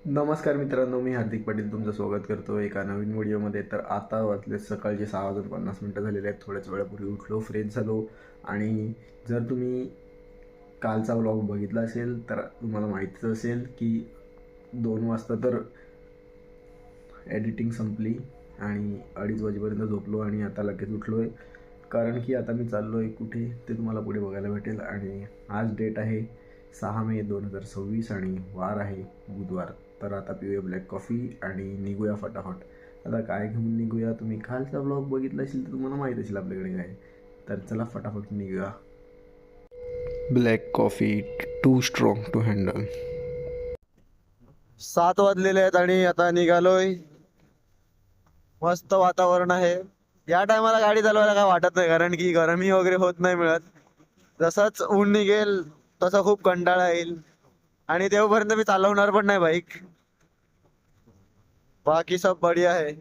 नमस्कार मित्रांनो, मी हार्दिक पाटील तुमचं स्वागत करतो एका नवीन व्हिडिओमध्ये. तर आता वाजले सकाळचे 6:50 झालेले आहेत. थोड्याच वेळापूर्वी उठलो, फ्रेश झालो. आणि जर तुम्ही कालचा व्लॉग बघितला असेल तर तुम्हाला माहितीच असेल की 2 वाजता तर एडिटिंग संपली आणि 2:30 वाजेपर्यंत झोपलो आणि आता लगेच उठलो आहे. कारण की आता मी चाललो आहे कुठे ते तुम्हाला पुढे बघायला भेटेल. आणि आज डेट आहे 6 मे 2026 आणि वार आहे बुधवार. तर आता पिऊया ब्लॅक कॉफी आणि निघूया फटाफट. आता काय घेऊन निघूया, तुम्ही खालचा ब्लॉग बघितला असेल तर तुम्हाला माहीत असेल आपल्याकडे काय. तर चला फटाफट निघूया. Black coffee too strong to handle. 7 वाजलेले आहेत आणि आता निघालोय. मस्त वातावरण आहे. या टायमाला गाडी चालवायला काय वाटत नाही, कारण की गरमी वगैरे होत नाही मिळत. जसंच ऊन निघेल तसा खूप कंटाळा येईल आणि तेव्हापर्यंत मी चालवणार पण नाही बाईक. बाकी सब बढिया आहे.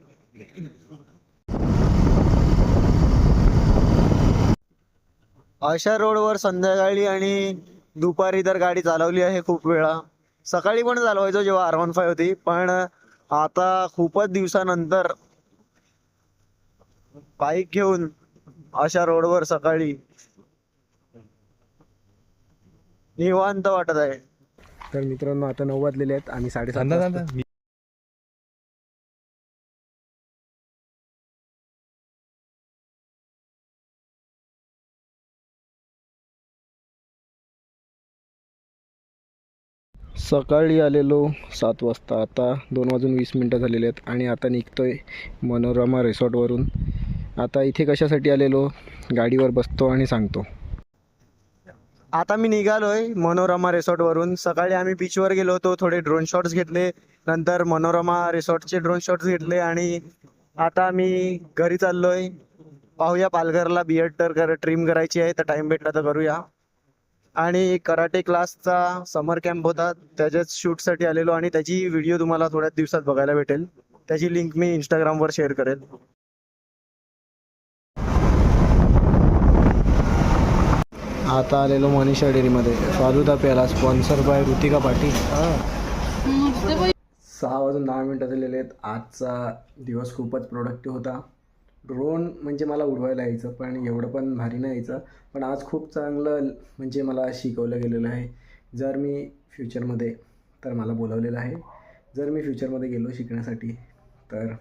अशा रोडवर संध्याकाळी आणि दुपारी तर गाडी चालवली आहे खूप वेळा. सकाळी पण चालवायचो जेव्हा R15 होती, पण आता खूपच दिवसानंतर बाईक घेऊन अशा रोडवर सकाळी निवांत वाटत आहे. तर मित्रांनो, आता 9 वाजलेले आहेत आणि 7:30 वाजता सकाळी आलेलो 7 वाजता. आता 2:20 झालेले आहेत आणि आता निघतोय मनोरमा रिसॉर्टवरून. आता इथे कशासाठी आलेलो, गाडीवर बसतो आणि सांगतो. आता मी निघालोय मनोरमा रिसॉर्ट वरून. सकाळी आम्ही बीचवर गेलो होतो, थोडे ड्रोन शॉट्स घेतले, नंतर मनोरमा रिसॉर्टचे ड्रोन शॉट्स घेतले आणि आता मी घरी चाललोय. पाहूया, पालघरला बियर्ड तर ट्रिम करायची आहे, तर टाइम भेटला तर करूया. आणि कराटे क्लासचा समर कॅम्प होता, त्याच्याच शूटसाठी आलेलो आणि त्याची व्हिडिओ तुम्हाला थोड्याच दिवसात बघायला भेटेल. त्याची लिंक मी इंस्टाग्रामवर शेअर करेल. आता आलेलो मनीषा डेअरीमध्ये फालुदा प्याला, स्पॉन्सर बाय ऋतिका पाटील. 6:10 झालेले आहेत. आजचा दिवस खूपच प्रोडक्टिव्ह होता. ड्रोन म्हणजे मला उडवायला यायचं, पण एवढं पण भारी नाही यायचं. पण आज खूप चांगलं म्हणजे मला शिकवलं गेलेलं आहे. जर मी फ्युचरमध्ये, तर मला बोलावलेलं आहे, जर मी फ्युचरमध्ये गेलो शिकण्यासाठी तर.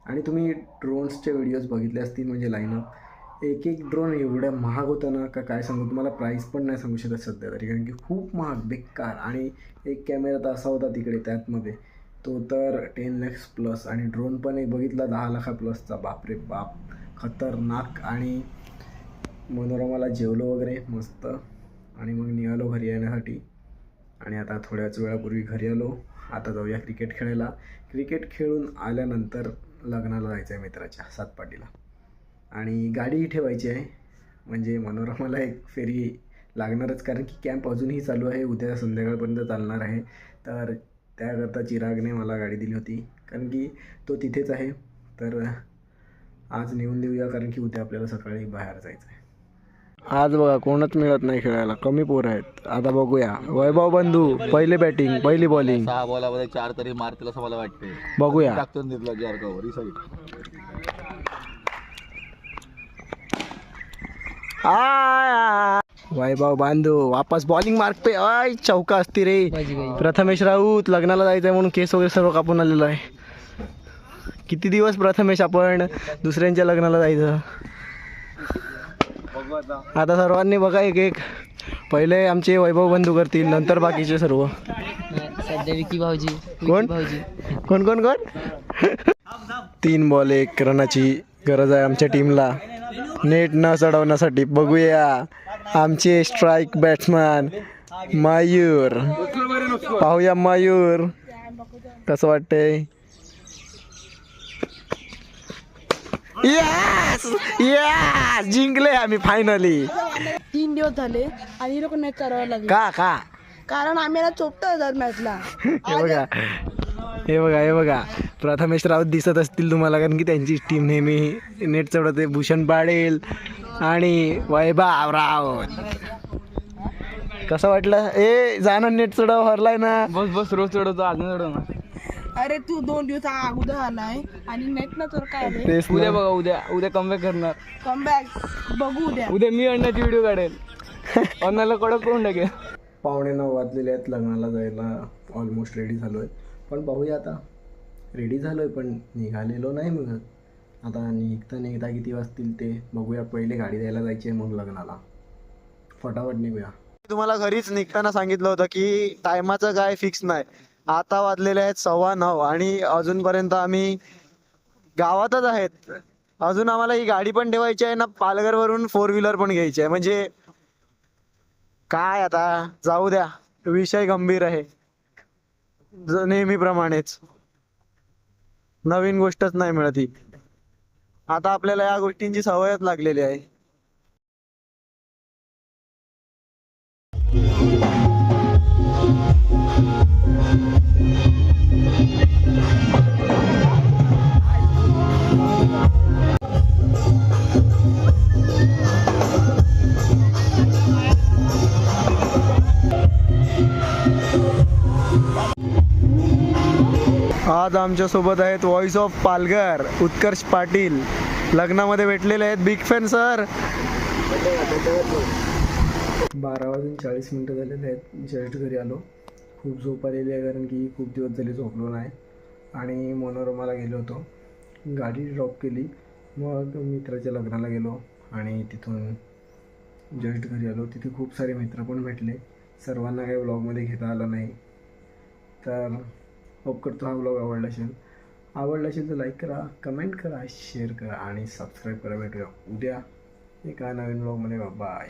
आणि तुम्ही ड्रोन्सचे व्हिडिओज बघितले असतील, म्हणजे लाईनअप एक ड्रोन एवढ्या महाग होतं ना का काय सांगू तुम्हाला. प्राईस पण नाही सांगू शकत सध्या तरी, कारण की खूप महाग बेकार. आणि एक कॅमेरा तर असा होता तिकडे त्यातमध्ये, तो तर 10 lakhs प्लस. आणि ड्रोन पण एक बघितला 10 लाखा प्लसचा. बापरे बाप, खतरनाक. आणि मनोरमाला जेवलो वगैरे मस्त आणि मग निघालो घरी येण्यासाठी. आणि आता थोड्याच वेळापूर्वी घरी आलो. आता जाऊया क्रिकेट खेळायला. क्रिकेट खेळून आल्यानंतर लग्नाला जायचं आहे मित्राच्या सातपाटीला. आणि गाडी ठेवायची आहे, म्हणजे मनोरमाला एक फेरी लागणारच, कारण की कॅम्प अजूनही चालू आहे, उद्या संध्याकाळपर्यंत चालणार आहे. तर त्याकरता चिरागने मला गाडी दिली होती, कारण की तो तिथेच आहे. तर आज नेऊन देऊया, कारण की उद्या आपल्याला सकाळी बाहेर जायचं आहे. आज बघा कोणच मिळत नाही खेळायला, कमी पोरं आहेत. आता बघूया, वैभव बंधू पहिली बॅटिंग पहिली बॉलिंग. 6 बॉलामध्ये 4 तरी मारतील असं मला वाटते. बघूया. टाकून दिलं जॉर्गावर वैभव बांधू वापस बॉलिंग मार्क पे. आय चौका असती रे. प्रथमेश राऊत लग्नाला जायचं आहे म्हणून केस वगैरे सर्व कापून आलेलो आहे. किती दिवस प्रथमेश आपण दुसऱ्यांच्या लग्नाला जायचं. आता सर्वांनी बघा एक एक. पहिले आमचे वैभव बंधू करतील, नंतर बाकीचे सर्व. सध्या विकी भाऊजी. कोण कोण कोण कोण 3 बॉल 1 रनाची गरज आहे आमच्या टीमला नेट न चढवण्यासाठी. बघूया आमचे स्ट्राईक बॅट्समॅन मयूर. पाहूया मयूर कसं वाटतंय. यस यस, जिंकले आम्ही फायनली. 3 दिवस झाले आणि लोक मॅच चालवायला लागले. का कारण आम्ही याला चोपतो मॅचला. हे बघा प्रथमेश राऊत दिसत असतील तुम्हाला, कारण की त्यांची टीम नेहमी नेट चढवते. भूषण पाडेल आणि वैभव राऊत. कसं वाटलं? ए जाणं नेट चढाव हरलाय ना. बस बस रोज चढवतो अजून चढवणार. अरे तू 2 दिवस अगोदर आलाय आणि नेट ना तर काय रे तेच उद्या ना. बघा उद्या कमबॅक करणार. कमबॅक बघू उद्या. उद्या मी अण्णाची व्हिडिओ काढेल. अण्णाला कडक करून टाकेल. 8:45 वाजलेले आहेत, लग्नाला जायला ऑलमोस्ट रेडी झालो आहे. पण पाहूया आता, रेडी झालो आहे पण निघालेलो नाही मग. आता निघता किती वाजतील ते बघूया. पहिले गाडी द्यायला जायची आहे, मग लग्नाला. फटाफट निघूया. तुम्हाला घरीच निघताना सांगितलं होतं की टायमाचं काय फिक्स नाही. आता वाजलेले आहेत 9:15 आणि अजूनपर्यंत आम्ही गावातच आहेत. अजून आम्हाला ही गाडी पण ठेवायची आहे ना, पालघरवरून 4 व्हीलर पण घ्यायची आहे. म्हणजे काय आता जाऊ द्या, विषय गंभीर आहे नेहमीप्रमाणेच. नवीन गोष्टच नाही मिळत ही. आता आपल्याला या गोष्टींची सवयच लागलेली आहे. आज आमच्या सोबत आहेत व्हॉइस ऑफ पालघर उत्कर्ष पाटील. लग्नामध्ये भेटलेले आहेत. Big fan sir. 12:40 झालेले आहेत. जस्ट घरी आलो. खूप झोप आलेली आहे कारण की खूप दिवस झाले झोपलो नाही. आणि मनोरमाला गेलो होतो, गाडी ड्रॉप केली, मग मित्राच्या लग्नाला गेलो आणि तिथून जस्ट घरी आलो. तिथे खूप सारे मित्र पण भेटले. सर्वांना काही व्लॉगमध्ये घेता आलं नाही. तर होप करतो हा व्लॉग आवडला असेल तर लाईक करा, कमेंट करा, शेअर करा आणि सबस्क्राईब करा. भेटूया उद्या एका नवीन व्लॉगमध्ये. बाय.